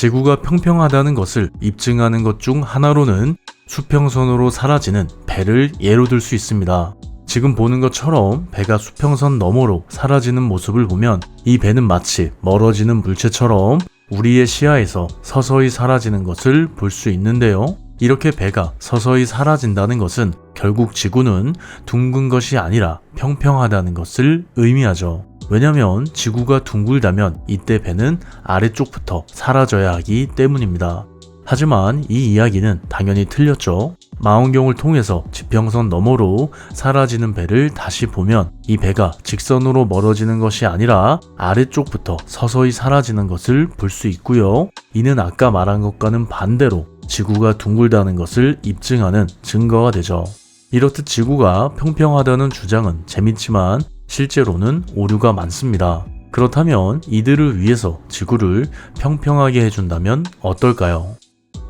지구가 평평하다는 것을 입증하는 것 중 하나로는 수평선으로 사라지는 배를 예로 들 수 있습니다. 지금 보는 것처럼 배가 수평선 너머로 사라지는 모습을 보면 이 배는 마치 멀어지는 물체처럼 우리의 시야에서 서서히 사라지는 것을 볼 수 있는데요. 이렇게 배가 서서히 사라진다는 것은 결국 지구는 둥근 것이 아니라 평평하다는 것을 의미하죠. 왜냐면 지구가 둥글다면 이때 배는 아래쪽부터 사라져야 하기 때문입니다. 하지만 이 이야기는 당연히 틀렸죠. 망원경을 통해서 지평선 너머로 사라지는 배를 다시 보면 이 배가 직선으로 멀어지는 것이 아니라 아래쪽부터 서서히 사라지는 것을 볼 수 있고요. 이는 아까 말한 것과는 반대로 지구가 둥글다는 것을 입증하는 증거가 되죠. 이렇듯 지구가 평평하다는 주장은 재밌지만 실제로는 오류가 많습니다. 그렇다면 이들을 위해서 지구를 평평하게 해준다면 어떨까요?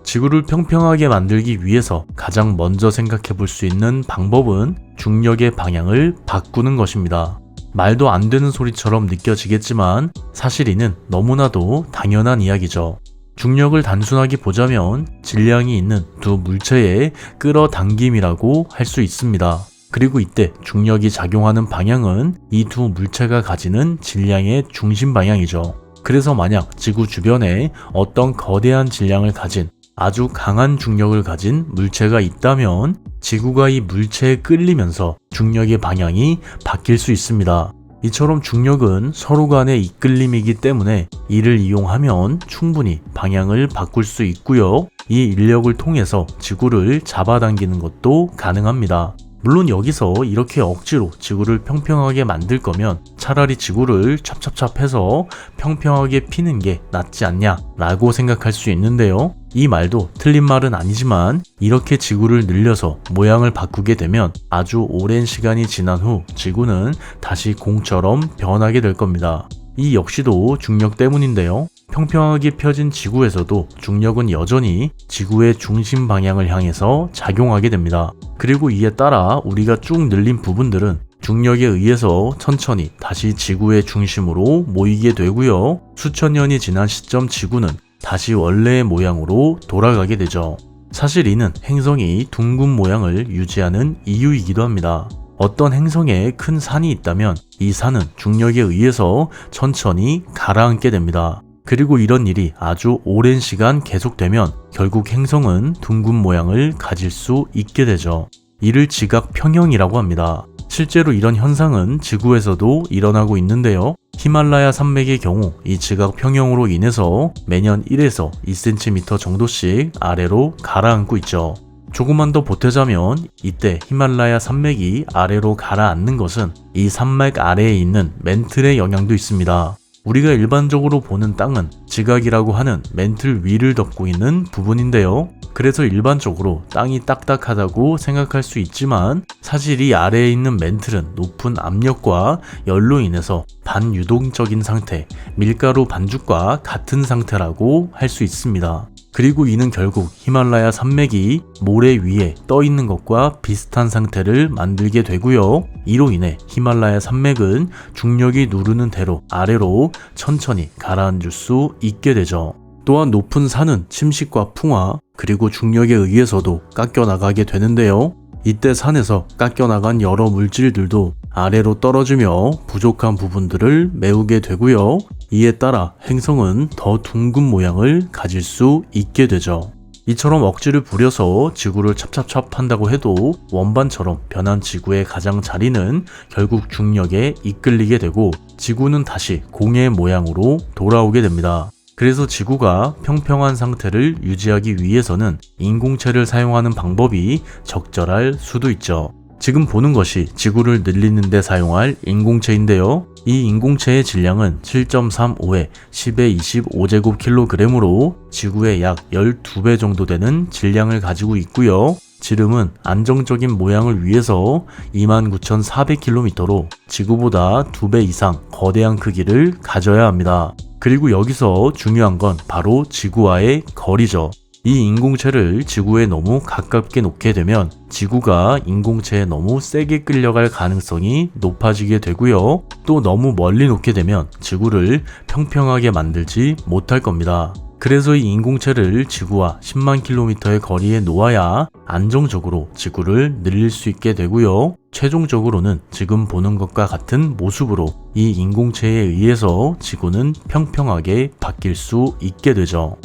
지구를 평평하게 만들기 위해서 가장 먼저 생각해 볼 수 있는 방법은 중력의 방향을 바꾸는 것입니다. 말도 안 되는 소리처럼 느껴지겠지만 사실 이는 너무나도 당연한 이야기죠. 중력을 단순하게 보자면 질량이 있는 두 물체의 끌어당김이라고 할 수 있습니다. 그리고 이때 중력이 작용하는 방향은 이 두 물체가 가지는 질량의 중심 방향이죠. 그래서 만약 지구 주변에 어떤 거대한 질량을 가진 아주 강한 중력을 가진 물체가 있다면 지구가 이 물체에 끌리면서 중력의 방향이 바뀔 수 있습니다. 이처럼 중력은 서로 간의 이끌림이기 때문에 이를 이용하면 충분히 방향을 바꿀 수 있고요. 이 인력을 통해서 지구를 잡아당기는 것도 가능합니다. 물론 여기서 이렇게 억지로 지구를 평평하게 만들 거면 차라리 지구를 찹찹찹해서 평평하게 피는 게 낫지 않냐 라고 생각할 수 있는데요. 이 말도 틀린 말은 아니지만 이렇게 지구를 늘려서 모양을 바꾸게 되면 아주 오랜 시간이 지난 후 지구는 다시 공처럼 변하게 될 겁니다. 이 역시도 중력 때문인데요. 평평하게 펴진 지구에서도 중력은 여전히 지구의 중심 방향을 향해서 작용하게 됩니다. 그리고 이에 따라 우리가 쭉 늘린 부분들은 중력에 의해서 천천히 다시 지구의 중심으로 모이게 되고요. 수천 년이 지난 시점 지구는 다시 원래의 모양으로 돌아가게 되죠. 사실 이는 행성이 둥근 모양을 유지하는 이유이기도 합니다. 어떤 행성에 큰 산이 있다면 이 산은 중력에 의해서 천천히 가라앉게 됩니다. 그리고 이런 일이 아주 오랜 시간 계속되면 결국 행성은 둥근 모양을 가질 수 있게 되죠. 이를 지각 평형이라고 합니다. 실제로 이런 현상은 지구에서도 일어나고 있는데요. 히말라야 산맥의 경우 이 지각 평형으로 인해서 매년 1에서 2cm 정도씩 아래로 가라앉고 있죠. 조금만 더 보태자면 이때 히말라야 산맥이 아래로 가라앉는 것은 이 산맥 아래에 있는 맨틀의 영향도 있습니다. 우리가 일반적으로 보는 땅은 지각이라고 하는 맨틀 위를 덮고 있는 부분인데요. 그래서 일반적으로 땅이 딱딱하다고 생각할 수 있지만 사실 이 아래에 있는 맨틀은 높은 압력과 열로 인해서 반유동적인 상태, 밀가루 반죽과 같은 상태라고 할 수 있습니다. 그리고 이는 결국 히말라야 산맥이 모래 위에 떠 있는 것과 비슷한 상태를 만들게 되고요. 이로 인해 히말라야 산맥은 중력이 누르는 대로 아래로 천천히 가라앉을 수 있게 되죠. 또한 높은 산은 침식과 풍화, 그리고 중력에 의해서도 깎여 나가게 되는데요. 이때 산에서 깎여 나간 여러 물질들도 아래로 떨어지며 부족한 부분들을 메우게 되고요. 이에 따라 행성은 더 둥근 모양을 가질 수 있게 되죠. 이처럼 억지를 부려서 지구를 찹찹찹한다고 해도 원반처럼 변한 지구의 가장 자리는 결국 중력에 이끌리게 되고 지구는 다시 공의 모양으로 돌아오게 됩니다. 그래서 지구가 평평한 상태를 유지하기 위해서는 인공체를 사용하는 방법이 적절할 수도 있죠. 지금 보는 것이 지구를 늘리는 데 사용할 인공체인데요. 이 인공체의 질량은 7.35에 10의 25제곱kg으로 지구의 약 12배 정도 되는 질량을 가지고 있고요. 지름은 안정적인 모양을 위해서 29,400km로 지구보다 2배 이상 거대한 크기를 가져야 합니다. 그리고 여기서 중요한 건 바로 지구와의 거리죠. 이 인공체를 지구에 너무 가깝게 놓게 되면 지구가 인공체에 너무 세게 끌려갈 가능성이 높아지게 되고요. 또 너무 멀리 놓게 되면 지구를 평평하게 만들지 못할 겁니다. 그래서 이 인공체를 지구와 10만 킬로미터의 거리에 놓아야 안정적으로 지구를 늘릴 수 있게 되고요. 최종적으로는 지금 보는 것과 같은 모습으로 이 인공체에 의해서 지구는 평평하게 바뀔 수 있게 되죠.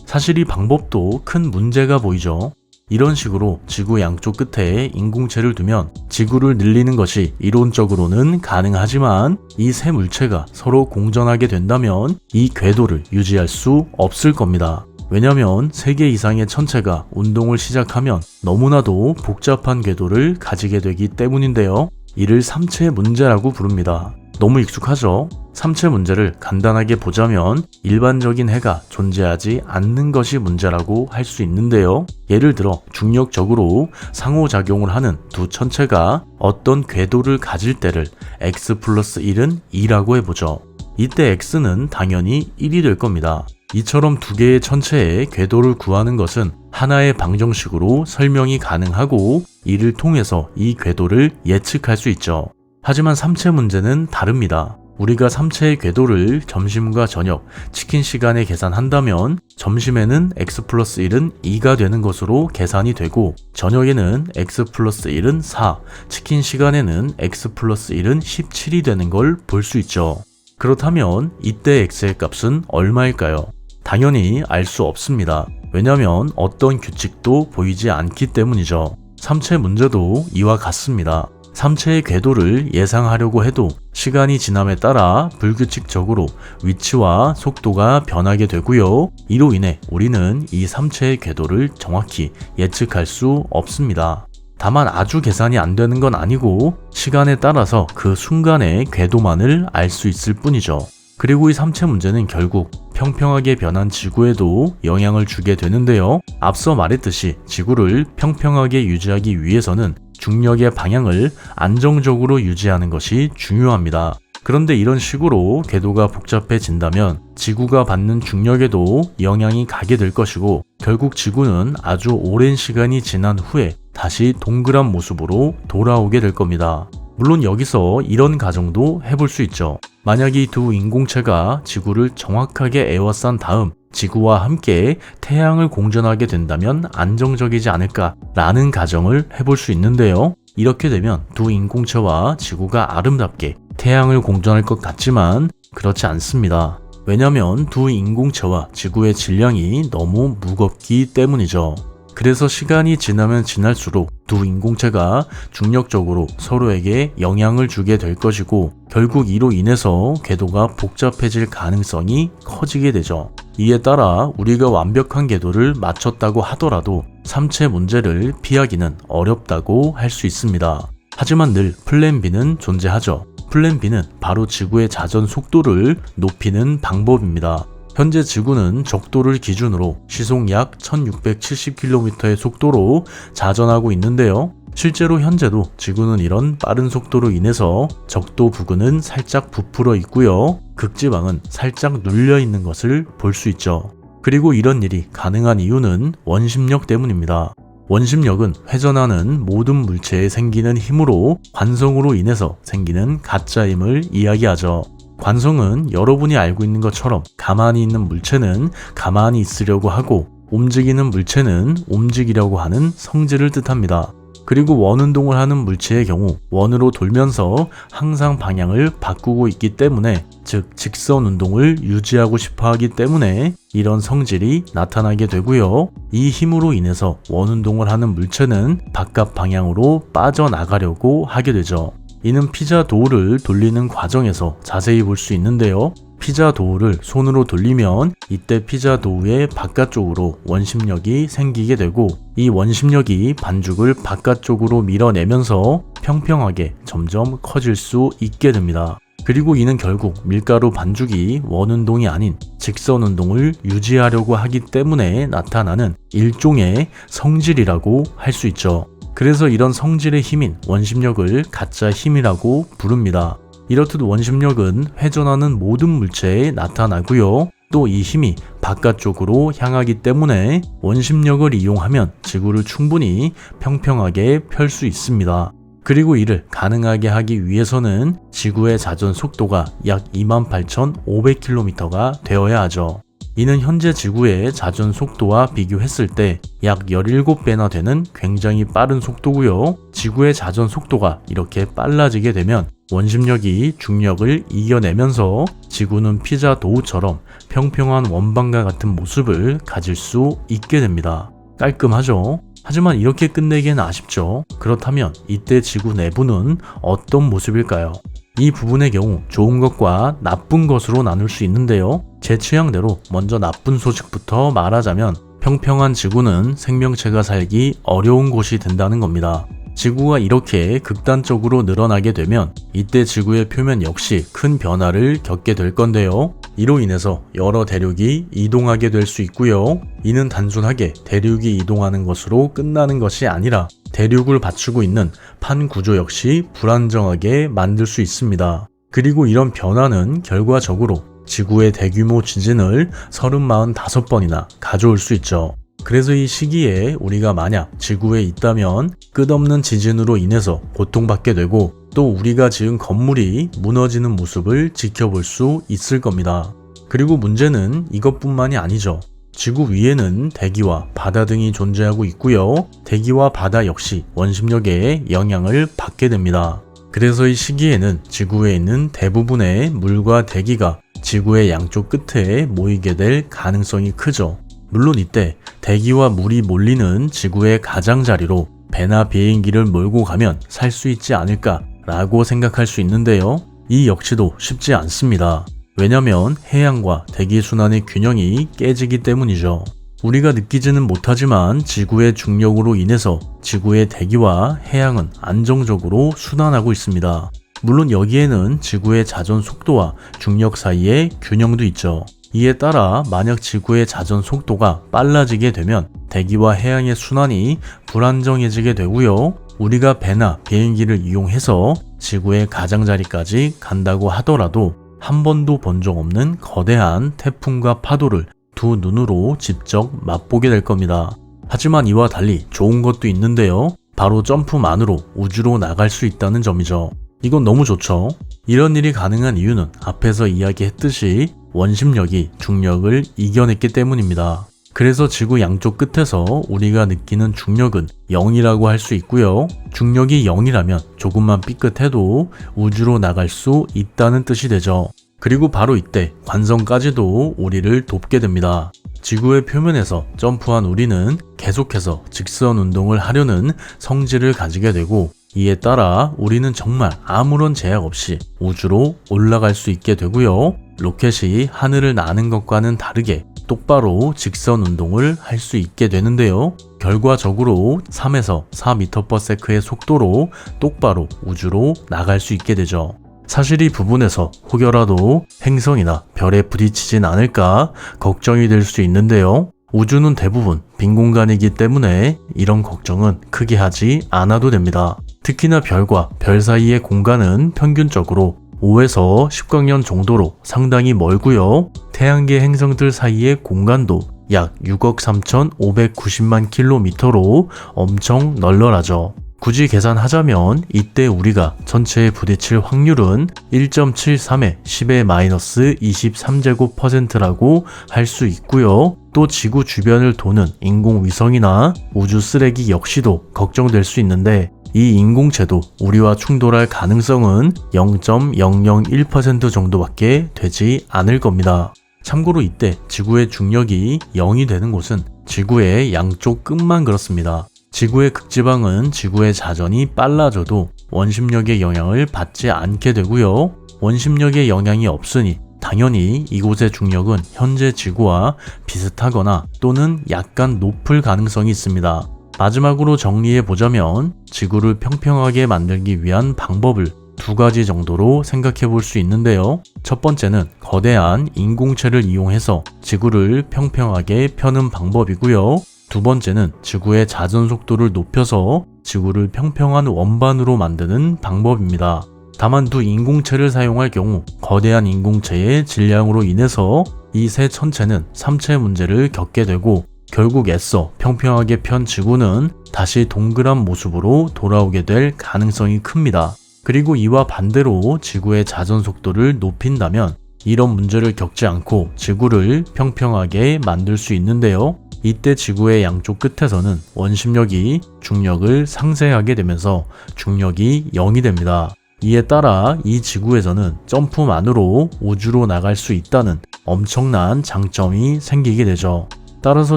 사실 이 방법도 큰 문제가 보이죠. 이런 식으로 지구 양쪽 끝에 인공체를 두면 지구를 늘리는 것이 이론적으로는 가능하지만 이 세 물체가 서로 공전하게 된다면 이 궤도를 유지할 수 없을 겁니다. 왜냐면 3개 이상의 천체가 운동을 시작하면 너무나도 복잡한 궤도를 가지게 되기 때문인데요. 이를 삼체 문제라고 부릅니다. 너무 익숙하죠? 삼체 문제를 간단하게 보자면 일반적인 해가 존재하지 않는 것이 문제라고 할 수 있는데요. 예를 들어 중력적으로 상호작용을 하는 두 천체가 어떤 궤도를 가질 때를 x 플러스 1은 2라고 해보죠. 이때 x는 당연히 1이 될 겁니다. 이처럼 두 개의 천체의 궤도를 구하는 것은 하나의 방정식으로 설명이 가능하고 이를 통해서 이 궤도를 예측할 수 있죠. 하지만 삼체 문제는 다릅니다. 우리가 삼체의 궤도를 점심과 저녁, 치킨 시간에 계산한다면 점심에는 x 플러스 1은 2가 되는 것으로 계산이 되고 저녁에는 x 플러스 1은 4, 치킨 시간에는 x 플러스 1은 17이 되는 걸 볼 수 있죠. 그렇다면 이때 x의 값은 얼마일까요? 당연히 알 수 없습니다. 왜냐하면 어떤 규칙도 보이지 않기 때문이죠. 삼체 문제도 이와 같습니다. 삼체의 궤도를 예상하려고 해도 시간이 지남에 따라 불규칙적으로 위치와 속도가 변하게 되고요. 이로 인해 우리는 이 삼체의 궤도를 정확히 예측할 수 없습니다. 다만 아주 계산이 안 되는 건 아니고 시간에 따라서 그 순간의 궤도만을 알 수 있을 뿐이죠. 그리고 이 삼체 문제는 결국 평평하게 변한 지구에도 영향을 주게 되는데요. 앞서 말했듯이 지구를 평평하게 유지하기 위해서는 중력의 방향을 안정적으로 유지하는 것이 중요합니다. 그런데 이런 식으로 궤도가 복잡해진다면 지구가 받는 중력에도 영향이 가게 될 것이고 결국 지구는 아주 오랜 시간이 지난 후에 다시 동그란 모습으로 돌아오게 될 겁니다. 물론 여기서 이런 가정도 해볼 수 있죠. 만약 이 두 인공체가 지구를 정확하게 에워싼 다음 지구와 함께 태양을 공전하게 된다면 안정적이지 않을까라는 가정을 해볼 수 있는데요. 이렇게 되면 두 인공체와 지구가 아름답게 태양을 공전할 것 같지만 그렇지 않습니다. 왜냐면 두 인공체와 지구의 질량이 너무 무겁기 때문이죠. 그래서 시간이 지나면 지날수록 두 인공체가 중력적으로 서로에게 영향을 주게 될 것이고 결국 이로 인해서 궤도가 복잡해질 가능성이 커지게 되죠. 이에 따라 우리가 완벽한 궤도를 맞췄다고 하더라도 삼체 문제를 피하기는 어렵다고 할 수 있습니다. 하지만 늘 플랜 B는 존재하죠. 플랜 B는 바로 지구의 자전 속도를 높이는 방법입니다. 현재 지구는 적도를 기준으로 시속 약 1670km의 속도로 자전하고 있는데요. 실제로 현재도 지구는 이런 빠른 속도로 인해서 적도 부근은 살짝 부풀어 있고요. 극지방은 살짝 눌려 있는 것을 볼 수 있죠. 그리고 이런 일이 가능한 이유는 원심력 때문입니다. 원심력은 회전하는 모든 물체에 생기는 힘으로 관성으로 인해서 생기는 가짜 힘을 이야기하죠. 관성은 여러분이 알고 있는 것처럼 가만히 있는 물체는 가만히 있으려고 하고 움직이는 물체는 움직이려고 하는 성질을 뜻합니다. 그리고 원운동을 하는 물체의 경우 원으로 돌면서 항상 방향을 바꾸고 있기 때문에 즉 직선 운동을 유지하고 싶어 하기 때문에 이런 성질이 나타나게 되고요. 이 힘으로 인해서 원운동을 하는 물체는 바깥 방향으로 빠져나가려고 하게 되죠. 이는 피자 도우를 돌리는 과정에서 자세히 볼 수 있는데요. 피자 도우를 손으로 돌리면 이때 피자 도우의 바깥쪽으로 원심력이 생기게 되고 이 원심력이 반죽을 바깥쪽으로 밀어내면서 평평하게 점점 커질 수 있게 됩니다. 그리고 이는 결국 밀가루 반죽이 원운동이 아닌 직선 운동을 유지하려고 하기 때문에 나타나는 일종의 성질이라고 할 수 있죠. 그래서 이런 성질의 힘인 원심력을 가짜 힘이라고 부릅니다. 이렇듯 원심력은 회전하는 모든 물체에 나타나고요. 또 이 힘이 바깥쪽으로 향하기 때문에 원심력을 이용하면 지구를 충분히 평평하게 펼 수 있습니다. 그리고 이를 가능하게 하기 위해서는 지구의 자전 속도가 약 28,500km가 되어야 하죠. 이는 현재 지구의 자전 속도와 비교했을 때 약 17배나 되는 굉장히 빠른 속도고요. 지구의 자전 속도가 이렇게 빨라지게 되면 원심력이 중력을 이겨내면서 지구는 피자 도우처럼 평평한 원방과 같은 모습을 가질 수 있게 됩니다. 깔끔하죠? 하지만 이렇게 끝내기엔 아쉽죠. 그렇다면 이때 지구 내부는 어떤 모습일까요? 이 부분의 경우 좋은 것과 나쁜 것으로 나눌 수 있는데요. 제 취향대로 먼저 나쁜 소식부터 말하자면 평평한 지구는 생명체가 살기 어려운 곳이 된다는 겁니다. 지구가 이렇게 극단적으로 늘어나게 되면 이때 지구의 표면 역시 큰 변화를 겪게 될 건데요. 이로 인해서 여러 대륙이 이동하게 될 수 있고요. 이는 단순하게 대륙이 이동하는 것으로 끝나는 것이 아니라 대륙을 받치고 있는 판 구조 역시 불안정하게 만들 수 있습니다. 그리고 이런 변화는 결과적으로 지구의 대규모 지진을 35번이나 가져올 수 있죠. 그래서 이 시기에 우리가 만약 지구에 있다면 끝없는 지진으로 인해서 고통받게 되고 또 우리가 지은 건물이 무너지는 모습을 지켜볼 수 있을 겁니다. 그리고 문제는 이것뿐만이 아니죠. 지구 위에는 대기와 바다 등이 존재하고 있고요. 대기와 바다 역시 원심력의 영향을 받게 됩니다. 그래서 이 시기에는 지구에 있는 대부분의 물과 대기가 지구의 양쪽 끝에 모이게 될 가능성이 크죠. 물론 이때 대기와 물이 몰리는 지구의 가장자리로 배나 비행기를 몰고 가면 살 수 있지 않을까라고 생각할 수 있는데요. 이 역시도 쉽지 않습니다. 왜냐면 해양과 대기 순환의 균형이 깨지기 때문이죠. 우리가 느끼지는 못하지만 지구의 중력으로 인해서 지구의 대기와 해양은 안정적으로 순환하고 있습니다. 물론 여기에는 지구의 자전 속도와 중력 사이의 균형도 있죠. 이에 따라 만약 지구의 자전 속도가 빨라지게 되면 대기와 해양의 순환이 불안정해지게 되고요. 우리가 배나 비행기를 이용해서 지구의 가장자리까지 간다고 하더라도 한 번도 본 적 없는 거대한 태풍과 파도를 두 눈으로 직접 맛보게 될 겁니다. 하지만 이와 달리 좋은 것도 있는데요. 바로 점프만으로 우주로 나갈 수 있다는 점이죠. 이건 너무 좋죠. 이런 일이 가능한 이유는 앞에서 이야기했듯이 원심력이 중력을 이겨냈기 때문입니다. 그래서 지구 양쪽 끝에서 우리가 느끼는 중력은 0이라고 할 수 있고요. 중력이 0이라면 조금만 삐끗해도 우주로 나갈 수 있다는 뜻이 되죠. 그리고 바로 이때 관성까지도 우리를 돕게 됩니다. 지구의 표면에서 점프한 우리는 계속해서 직선 운동을 하려는 성질을 가지게 되고 이에 따라 우리는 정말 아무런 제약 없이 우주로 올라갈 수 있게 되고요. 로켓이 하늘을 나는 것과는 다르게 똑바로 직선 운동을 할 수 있게 되는데요. 결과적으로 3에서 4m/s의 속도로 똑바로 우주로 나갈 수 있게 되죠. 사실 이 부분에서 혹여라도 행성이나 별에 부딪히진 않을까 걱정이 될 수 있는데요. 우주는 대부분 빈 공간이기 때문에 이런 걱정은 크게 하지 않아도 됩니다. 특히나 별과 별 사이의 공간은 평균적으로 5에서 10광년 정도로 상당히 멀고요. 태양계 행성들 사이의 공간도 약 6억 3,590만 킬로미터로 엄청 널널하죠. 굳이 계산하자면 이때 우리가 전체에 부딪힐 확률은 1.73에 10의 -23제곱%라고 할 수 있고요. 또 지구 주변을 도는 인공위성이나 우주 쓰레기 역시도 걱정될 수 있는데 이 인공체도 우리와 충돌할 가능성은 0.001% 정도밖에 되지 않을 겁니다. 참고로 이때 지구의 중력이 0이 되는 곳은 지구의 양쪽 끝만 그렇습니다. 지구의 극지방은 지구의 자전이 빨라져도 원심력의 영향을 받지 않게 되고요. 원심력의 영향이 없으니 당연히 이곳의 중력은 현재 지구와 비슷하거나 또는 약간 높을 가능성이 있습니다. 마지막으로 정리해보자면 지구를 평평하게 만들기 위한 방법을 두 가지 정도로 생각해 볼 수 있는데요. 첫 번째는 거대한 인공체를 이용해서 지구를 평평하게 펴는 방법이고요. 두 번째는 지구의 자전 속도를 높여서 지구를 평평한 원반으로 만드는 방법입니다. 다만 두 인공체를 사용할 경우 거대한 인공체의 질량으로 인해서 이 세 천체는 삼체 문제를 겪게 되고 결국 애써 평평하게 편 지구는 다시 동그란 모습으로 돌아오게 될 가능성이 큽니다. 그리고 이와 반대로 지구의 자전 속도를 높인다면 이런 문제를 겪지 않고 지구를 평평하게 만들 수 있는데요. 이때 지구의 양쪽 끝에서는 원심력이 중력을 상쇄하게 되면서 중력이 0이 됩니다. 이에 따라 이 지구에서는 점프만으로 우주로 나갈 수 있다는 엄청난 장점이 생기게 되죠. 따라서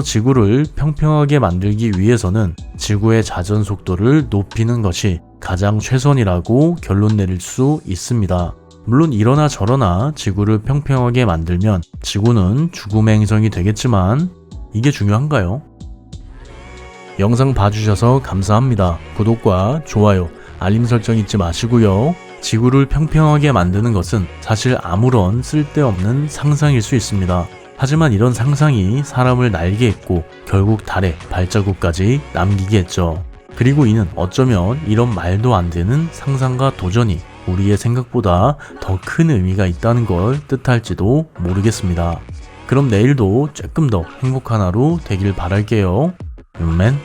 지구를 평평하게 만들기 위해서는 지구의 자전 속도를 높이는 것이 가장 최선이라고 결론 내릴 수 있습니다. 물론 이러나 저러나 지구를 평평하게 만들면 지구는 죽음의 행성이 되겠지만 이게 중요한가요? 영상 봐주셔서 감사합니다. 구독과 좋아요, 알림 설정 잊지 마시고요. 지구를 평평하게 만드는 것은 사실 아무런 쓸데없는 상상일 수 있습니다. 하지만 이런 상상이 사람을 날게 했고 결국 달에 발자국까지 남기게 했죠. 그리고 이는 어쩌면 이런 말도 안 되는 상상과 도전이 우리의 생각보다 더 큰 의미가 있다는 걸 뜻할지도 모르겠습니다. 그럼 내일도 조금 더 행복한 하루 되길 바랄게요. 윤맨